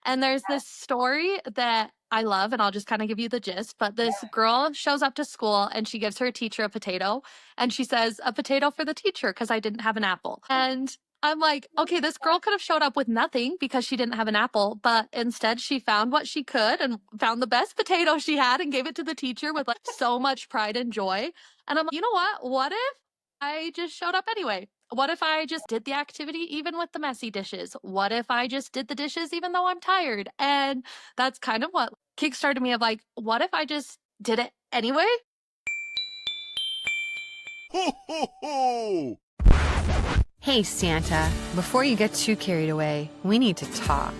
And there's this story that I love, and I'll just kind of give you the gist. But this girl shows up to school and she gives her teacher a potato and she says, "A potato for the teacher because I didn't have an apple." And I'm like, okay, this girl could have showed up with nothing because she didn't have an apple, but instead she found what she could and found the best potato she had and gave it to the teacher with like so much pride and joy. And I'm like, you know what? What if I just showed up anyway? What if I just did the activity even with the messy dishes? What if I just did the dishes even though I'm tired? And that's kind of what kickstarted me of like, what if I just did it anyway? Ho, ho, ho! Hey, Santa, before you get too carried away, we need to talk.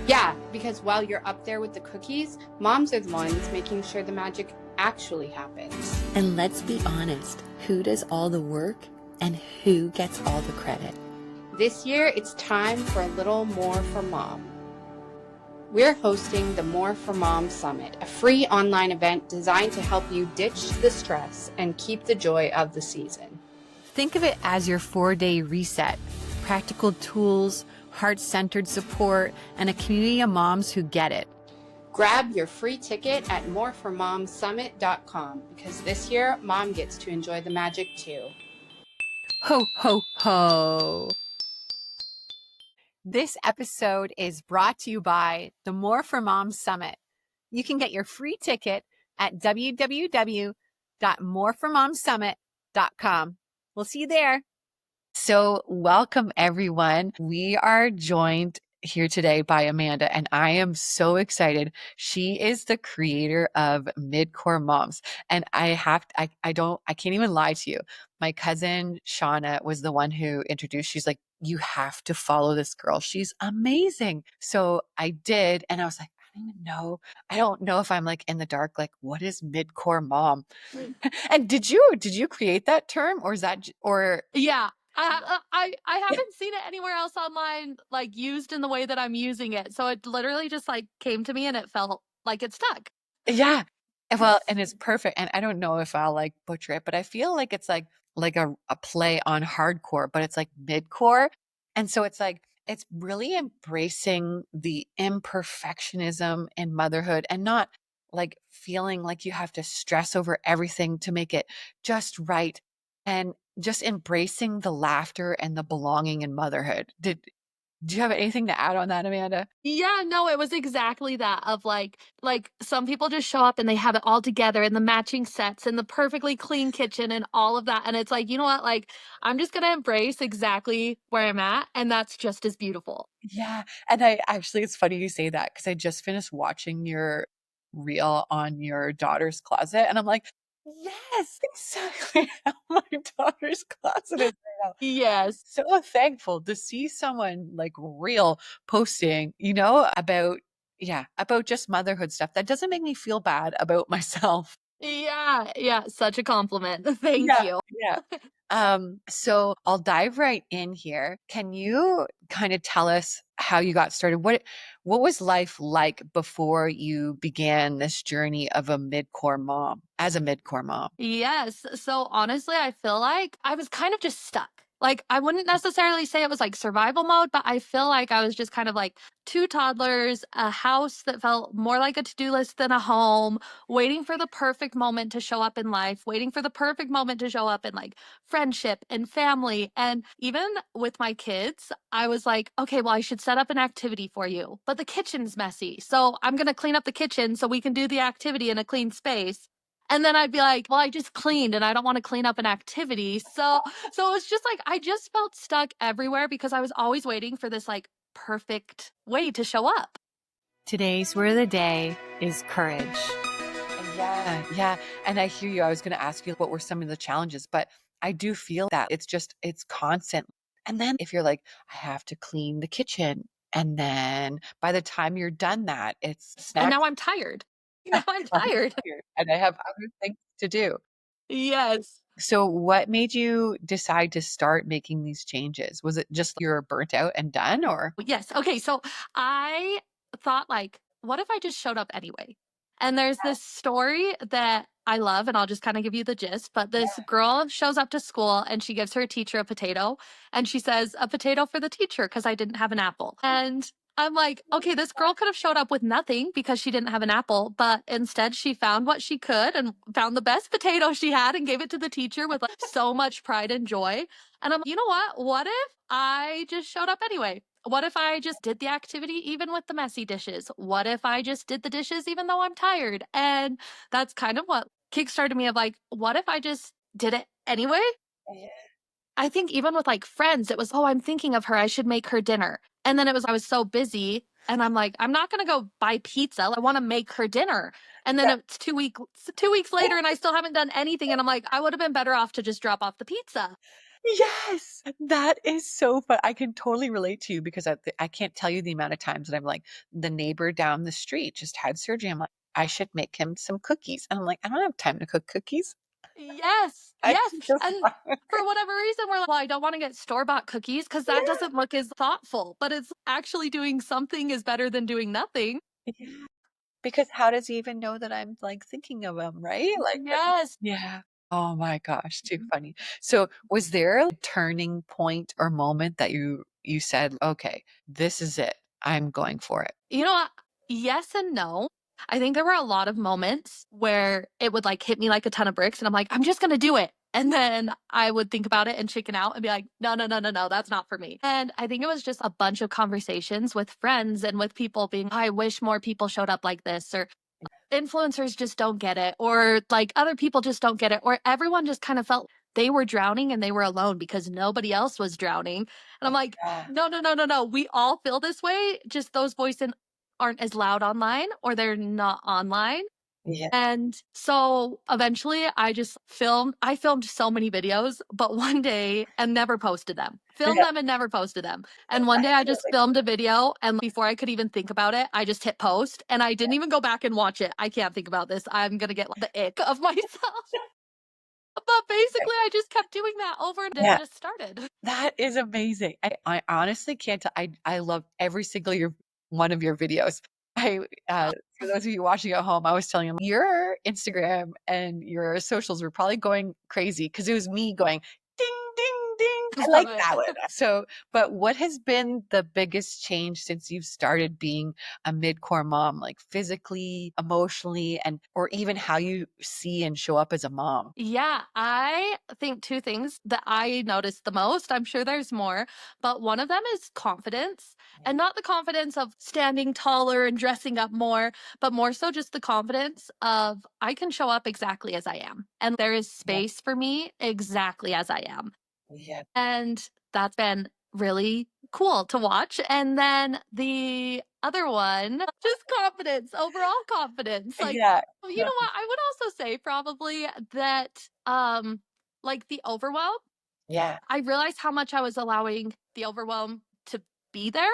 Yeah, because while you're up there with the cookies, moms are the ones making sure the magic actually happens. And let's be honest, who does all the work and who gets all the credit? This year, it's time for a little more for mom. We're hosting the More for Mom Summit, a free online event designed to help you ditch the stress and keep the joy of the season. Think of it as your 4-day reset. Practical tools, heart-centered support, and a community of moms who get it. Grab your free ticket at moreformomsummit.com because this year, mom gets to enjoy the magic too. Ho, ho, ho. This episode is brought to you by the More for Moms Summit. You can get your free ticket at www.moreformomsummit.com. We'll see you there. So welcome, everyone. We are joined here today by Amanda, and I am so excited. She is the creator of Midcore Moms. And I can't even lie to you. My cousin Shawna was the one who introduced, she's like, you have to follow this girl. She's amazing. So I did. And I was like, I don't even know. I don't know if I'm like in the dark, like what is Midcore Mom? And did you create that term, or is that, or Yeah. I haven't seen it anywhere else online like used in the way that I'm using it. So it literally just like came to me and it felt like it stuck. yeah. Well, and it's perfect. And I don't know if I'll like butcher it, but I feel like it's like a play on hardcore, but it's like midcore. And so it's like it's really embracing the imperfectionism in motherhood and not like feeling like you have to stress over everything to make it just right. And just embracing the laughter and the belonging in motherhood. Do you have anything to add on that, Amanda? Yeah, no, it was exactly that of like some people just show up and they have it all together and the matching sets and the perfectly clean kitchen and all of that. And it's like, you know what? Like I'm just gonna embrace exactly where I'm at, and that's just as beautiful. Yeah. And I actually, it's funny you say that because I just finished watching your reel on your daughter's closet. And I'm like, yes, exactly how my daughter's closet is right now. Yes. So thankful to see someone like real posting, about, yeah, about just motherhood stuff. That doesn't make me feel bad about myself. Yeah, yeah, such a compliment. Thank Yeah. you. Yeah. So I'll dive right in here. Can you kind of tell us how you got started? What was life like before you began this journey of a midcore mom, as a midcore mom? Yes. So honestly, I feel like I was kind of just stuck. Like, I wouldn't necessarily say it was like survival mode, but I feel like I was just kind of like two toddlers, a house that felt more like a to do list than a home, waiting for the perfect moment to show up in life, waiting for the perfect moment to show up in like friendship and family. And even with my kids, I was like, okay, well, I should set up an activity for you, but the kitchen's messy. So I'm going to clean up the kitchen so we can do the activity in a clean space. And then I'd be like, well, I just cleaned and I don't want to clean up an activity. So it was just like I just felt stuck everywhere because I was always waiting for this like perfect way to show up. Today's word of the day is courage. Yeah, yeah. And I hear you. I was going to ask you what were some of the challenges, but I do feel that it's constant. And then if you're like, I have to clean the kitchen. And then by the time you're done that, it's And snack now I'm tired. Now I'm tired. and I have other things to do. Yes. So what made you decide to start making these changes? Was it just you're burnt out and done, or? Yes. Okay. So I thought, like, what if I just showed up anyway? And there's this story that I love, and I'll just kind of give you the gist. But this girl shows up to school and she gives her teacher a potato and she says, "A potato for the teacher because I didn't have an apple." And I'm like, okay, this girl could have showed up with nothing because she didn't have an apple, but instead she found what she could and found the best potato she had and gave it to the teacher with like so much pride and joy. And I'm, you know what? What if I just showed up anyway? What if I just did the activity even with the messy dishes? What if I just did the dishes even though I'm tired? And that's kind of what kickstarted me of like, what if I just did it anyway? I think even with like friends, it was, oh, I'm thinking of her. I should make her dinner. And then it was, I was so busy and I'm like, I'm not going to go buy pizza. I want to make her dinner. And then Yeah. it's 2 weeks later and I still haven't done anything. And I'm like, I would have been better off to just drop off the pizza. Yes, that is so fun. I can totally relate to you because I can't tell you the amount of times that I'm like, the neighbor down the street just had surgery. I'm like, I should make him some cookies. And I'm like, I don't have time to cook cookies. Yes. I Yes. can just And for whatever reason, we're like, well, I don't want to get store-bought cookies because that doesn't look as thoughtful, but it's actually doing something is better than doing nothing. yeah. Because how does he even know that I'm like thinking of him, right? Like, Yes. yeah. Oh my gosh, too funny. So, was there a turning point or moment that you said, "Okay, this is it. I'm going for it." You know what? Yes and no. I think there were a lot of moments where it would like hit me like a ton of bricks and I'm like, I'm just going to do it. And then I would think about it and chicken out and be like, no, no, no, no, no, that's not for me. And I think it was just a bunch of conversations with friends and with people being, I wish more people showed up like this, or influencers just don't get it, or like other people just don't get it, or everyone just kind of felt they were drowning and they were alone because nobody else was drowning. And I'm like, Yeah. no, no, no, no, no. We all feel this way. Just those voices aren't as loud online or they're not online. Yeah. And so eventually I filmed so many videos, but one day and never posted them. Filmed Yeah. them and never posted them. And one day I just Absolutely. filmed a video and before I could even think about it, I just hit post and I didn't even go back and watch it. I can't think about this. I'm going to get the ick of myself. But basically I just kept doing that over and it Yeah. just started. That is amazing. I honestly can't I love every single one of your videos. I for those of you watching at home, I was telling him your Instagram and your socials were probably going crazy because it was me going ding ding ding. I Love like it. that one. So, but what has been the biggest change since you've started being a midcore mom, like physically, emotionally, and or even how you see and show up as a mom? Yeah, I think two things that I noticed the most. I'm sure there's more, but one of them is confidence. And not the confidence of standing taller and dressing up more, but more so just the confidence of I can show up exactly as I am. And there is Yeah. space for me exactly as I am. Yeah. And that's been really cool to watch. And then the other one, just confidence, overall confidence. Like, Yeah. you know what? I would also say probably that like the overwhelm, Yeah. I realized how much I was allowing the overwhelm to be there.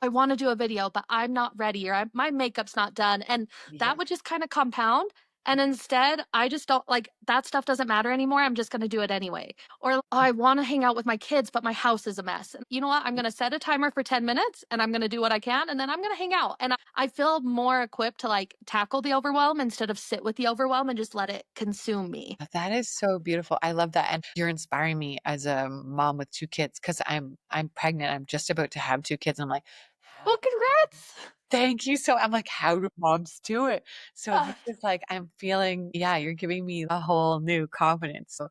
I want to do a video, but I'm not ready or my makeup's not done. And Yeah. that would just kind of compound. And instead, I just don't like that stuff doesn't matter anymore. I'm just going to do it anyway. Or oh, I want to hang out with my kids, but my house is a mess. And you know what? I'm going to set a timer for 10 minutes and I'm going to do what I can. And then I'm going to hang out. And I feel more equipped to like tackle the overwhelm instead of sit with the overwhelm and just let it consume me. That is so beautiful. I love that. And you're inspiring me as a mom with two kids because I'm pregnant. I'm just about to have two kids. I'm like, how Well, congrats. thank you. So I'm like, how do moms do it? So this Uh, is like I'm feeling, yeah, you're giving me a whole new confidence. So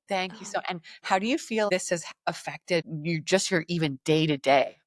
thank you so. And how do you feel this has affected you just your even day to day?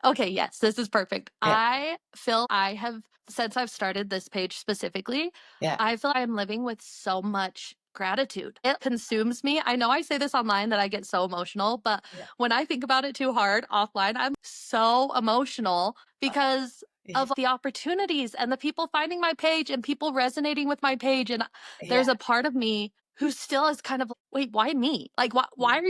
Okay, yes, this is perfect. Yeah. I feel I have, since I've started this page specifically, Yeah. I feel I'm living with so much gratitude. It consumes me. I know I say this online that I get so emotional, but Yeah. when I think about it too hard offline, I'm so emotional because Yeah. of the opportunities and the people finding my page and people resonating with my page. And Yeah. there's a part of me who still is kind of, wait, why me? Like, Yeah. why are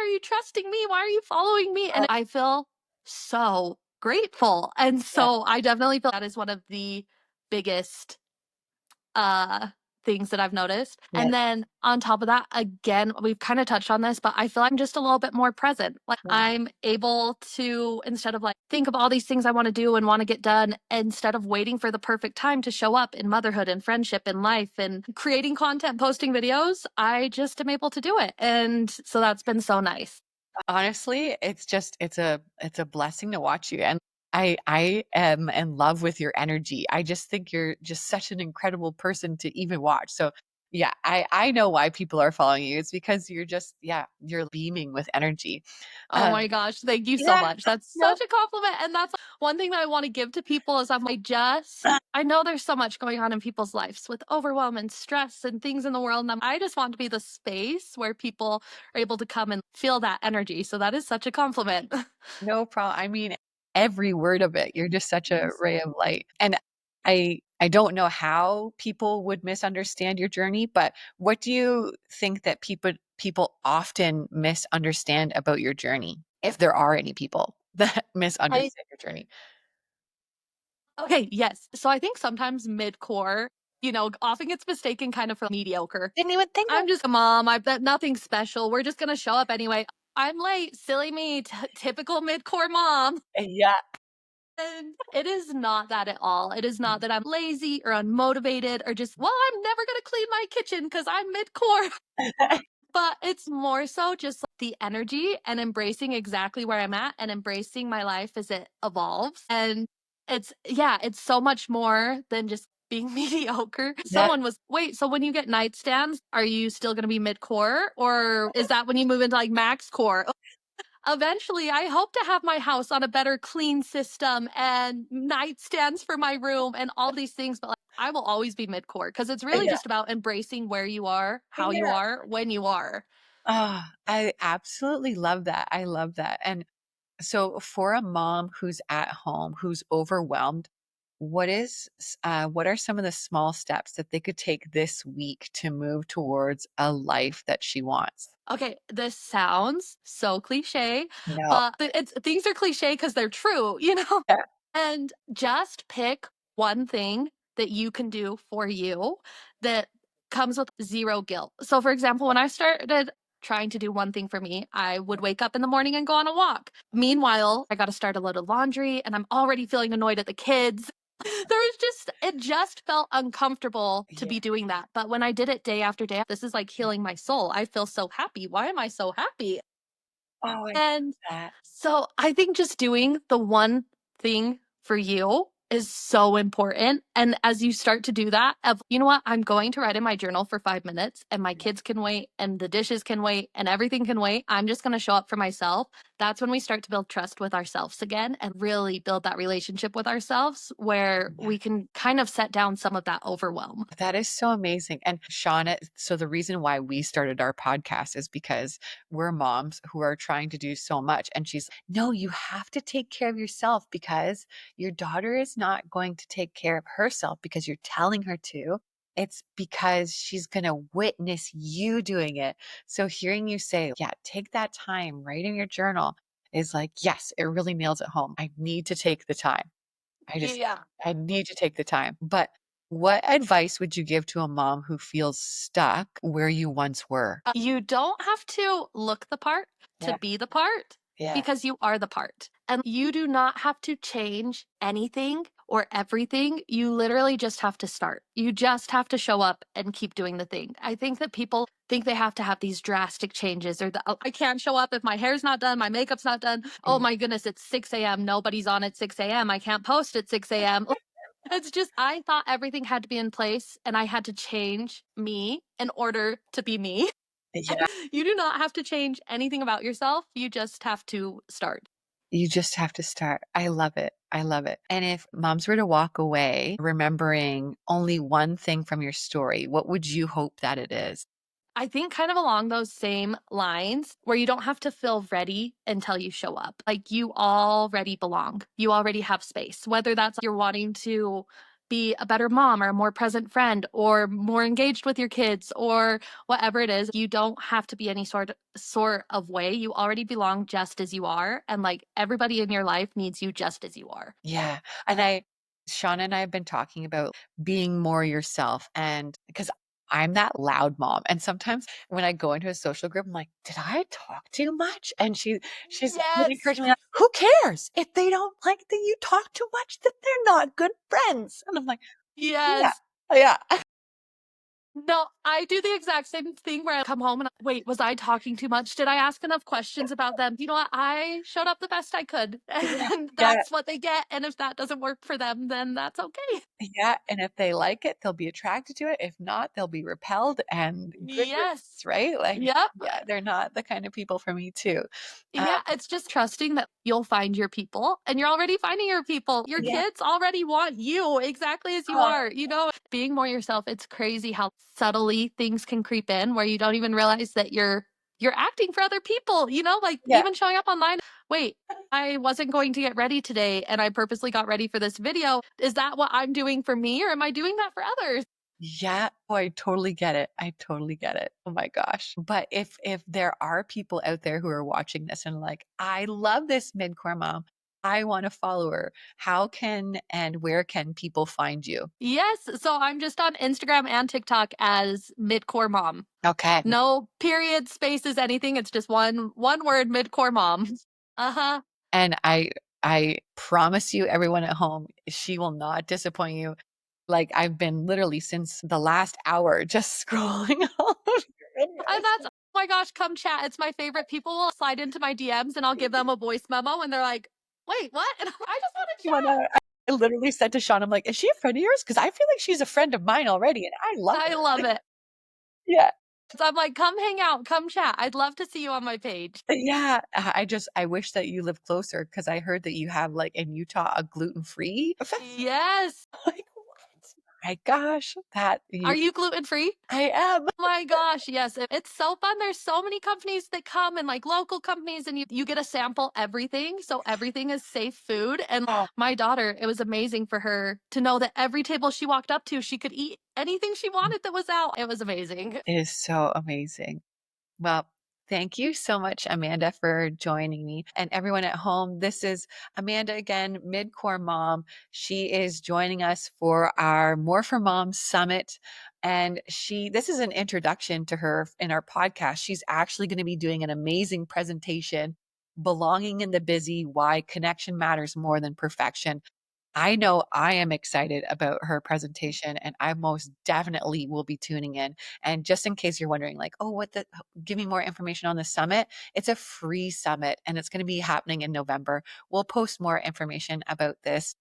you trusting me? Why are you following me? And I feel so grateful. And Yeah. so I definitely feel that is one of the biggest uh things that I've noticed. Yeah. And then on top of that, again, we've kind of touched on this, but I feel like I'm just a little bit more present. Like Yeah. I'm able to, instead of like think of all these things I want to do and want to get done, instead of waiting for the perfect time to show up in motherhood and friendship and life and creating content, posting videos, I just am able to do it. And so that's been so nice. Honestly, it's just it's a blessing to watch you. And I am in love with your energy. I just think you're just such an incredible person to even watch. So yeah, I know why people are following you. It's because you're just, yeah, you're beaming with energy. Oh my gosh, thank you so Yeah, much. That's no. such a compliment. And that's one thing that I want to give to people is I'm like, I know there's so much going on in people's lives with overwhelm and stress and things in the world. And I just want to be the space where people are able to come and feel that energy. So that is such a compliment. No problem. I mean, every word of it. You're just such a ray of light. And I don't know how people would misunderstand your journey, but what do you think that people often misunderstand about your journey? If there are any people that misunderstand your journey. Okay, yes. So I think sometimes midcore, often gets mistaken kind of for mediocre. Didn't even think of I'm just a mom. I've got nothing special. We're just gonna show up anyway. I'm late, silly me, typical midcore mom. yeah. And it is not that at all. It is not that I'm lazy or unmotivated or just, well, I'm never gonna clean my kitchen because I'm midcore. But it's more so just like the energy and embracing exactly where I'm at and embracing my life as it evolves. And it's so much more than just being mediocre. Yeah. Someone was, wait, so when you get nightstands, are you still going to be mid core? Or is that when you move into like max core? Eventually, I hope to have my house on a better clean system and nightstands for my room and all these things. But like, I will always be mid core because it's really Yeah. just about embracing where you are, how you Yeah. are, when you are. I absolutely love that. I love that. And so for a mom who's at home, who's overwhelmed, what are some of the small steps that they could take this week to move towards a life that she wants? Okay, this sounds so cliche, No. but it's things are cliche because they're true, Yeah. And just pick one thing that you can do for you that comes with zero guilt. So, for example, when I started trying to do one thing for me, I would wake up in the morning and go on a walk. Meanwhile, I got to start a load of laundry and I'm already feeling annoyed at the kids. It just felt uncomfortable to Yeah. be doing that. But when I did it day after day, this is like healing my soul. I feel so happy. Why am I so happy? Oh, I love And that. so I think just doing the one thing for you is so important. And as you start to do that, you know what, I'm going to write in my journal for 5 minutes and my kids can wait and the dishes can wait and everything can wait. I'm just going to show up for myself. That's when we start to build trust with ourselves again and really build that relationship with ourselves where Yeah. we can kind of set down some of that overwhelm. That is so amazing. And Shauna, so the reason why we started our podcast is because we're moms who are trying to do so much. And she's, no, you have to take care of yourself because your daughter is not going to take care of herself because you're telling her to. It's because she's going to witness you doing it. So hearing you say, yeah, take that time, write in your journal is like, yes, it really nails it home. I need to take the time. I just Yeah. I need to take the time. But what advice would you give to a mom who feels stuck where you once were? You don't have to look the part to Yeah. be the part Yeah. because you are the part. And you do not have to change anything or everything. You literally just have to start. You just have to show up and keep doing the thing. I think that people think they have to have these drastic changes or oh, I can't show up if my hair's not done, my makeup's not done. Oh Yeah. my goodness, it's 6 a.m. Nobody's on at 6 a.m. I can't post at 6 a.m. It's just, I thought everything had to be in place and I had to change me in order to be me. Yeah. You do not have to change anything about yourself. You just have to start. You just have to start. I love it. I love it. And if moms were to walk away remembering only one thing from your story, what would you hope that it is? I think kind of along those same lines where you don't have to feel ready until you show up. Like you already belong. You already have space. Whether that's you're wanting to be a better mom or a more present friend or more engaged with your kids or whatever it is, you don't have to be any sort of way. You already belong just as you are and like everybody in your life needs you just as you are. Yeah. And Shauna and I have been talking about being more yourself. And because I'm that loud mom. And sometimes when I go into a social group, I'm like, did I talk too much? And she's would Yes. encourage me, like, who cares? If they don't like that you talk too much, then they're not good friends. And I'm like, yeah, Yes. yeah. No, I do the exact same thing where I come home and wait, was I talking too much? Did I ask enough questions about them? You know what? I showed up the best I could, Yeah. and Yeah. that's what they get. And if that doesn't work for them, then that's okay. Yeah, and if they like it, they'll be attracted to it. If not, they'll be repelled and good Yes. riddance, right? Like, Yep. yeah, they're not the kind of people for me too. Um, Yeah, it's just trusting that you'll find your people and you're already finding your people. Your yeah. kids already want you exactly as you Oh, are. Being more yourself, it's crazy how subtly things can creep in where you don't even realize that you're acting for other people, like yeah. even showing up online. Wait, I wasn't going to get ready today and I purposely got ready for this video. Is that what I'm doing for me or am I doing that for others? Yeah. Oh, I totally get it. I totally get it. Oh my gosh. But if there are people out there who are watching this and like, I love this midcore mom. I want to follow her. How can and where can people find you? Yes, so I'm just on Instagram and TikTok as Midcore Mom. Okay. No period, spaces, anything. It's just one word, Midcore Mom. Uh-huh. And I promise you, everyone at home, she will not disappoint you. Like, I've been literally since the last hour just scrolling all of your And videos. that's, oh my gosh, come chat. It's my favorite. People will slide into my DMs and I'll give them a voice memo and they're like, wait, what? And I just want to You chat. wanna I literally said to Sean, I'm like, "Is she a friend of yours? Because I feel like she's a friend of mine already, and I love I her." love it. Yeah. So I'm like, come hang out, come chat. I'd love to see you on my page. Yeah. I wish that you lived closer because I heard that you have, like, in Utah, a gluten-free festival. Yes. Like, what? My gosh, that Are you you gluten free? I am. Oh my gosh, yes. It's so fun. There's so many companies that come and like local companies, and you get to sample everything. So everything is safe food. And Oh, my daughter, it was amazing for her to know that every table she walked up to, she could eat anything she wanted that was out. It was amazing. it is so amazing. Well, thank you so much, Amanda, for joining me. And everyone at home, this is Amanda again, Midcore Mom. She is joining us for our More for Moms Summit. And this is an introduction to her in our podcast. She's actually going to be doing an amazing presentation, Belonging in the Busy, Why Connection Matters More Than Perfection. I know I am excited about her presentation and I most definitely will be tuning in. And just in case you're wondering, like, oh, give me more information on the summit. It's a free summit and it's going to be happening in November. We'll post more information about this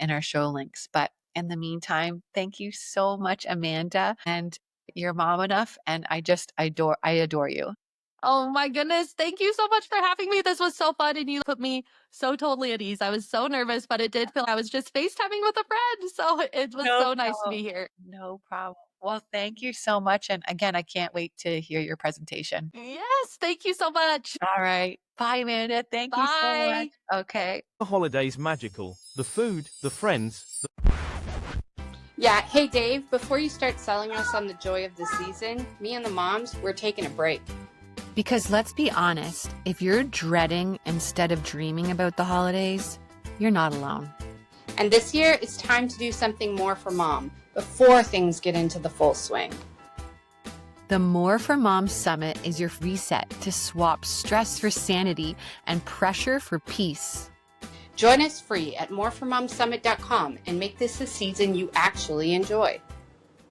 in our show links. But in the meantime, thank you so much, Amanda. And you're mom enough. And I adore you. Oh my goodness. Thank you so much for having me. This was so fun. And you put me so totally at ease. I was so nervous, but it did feel I was just FaceTiming with a friend. So it was No so nice to problem. be here. No problem. Well, thank you so much. And again, I can't wait to hear your presentation. Yes. Thank you so much. All right. Bye, Amanda. Thank you so much. Bye. Okay. The holidays magical. The food, the friends, Yeah, hey Dave, before you start selling us on the joy of the season, me and the moms, we're taking a break. Because let's be honest, if you're dreading instead of dreaming about the holidays, you're not alone. And this year, it's time to do something more for mom before things get into the full swing. The More for Moms Summit is your reset to swap stress for sanity and pressure for peace. Join us free at moreformomsummit.com and make this a season you actually enjoy.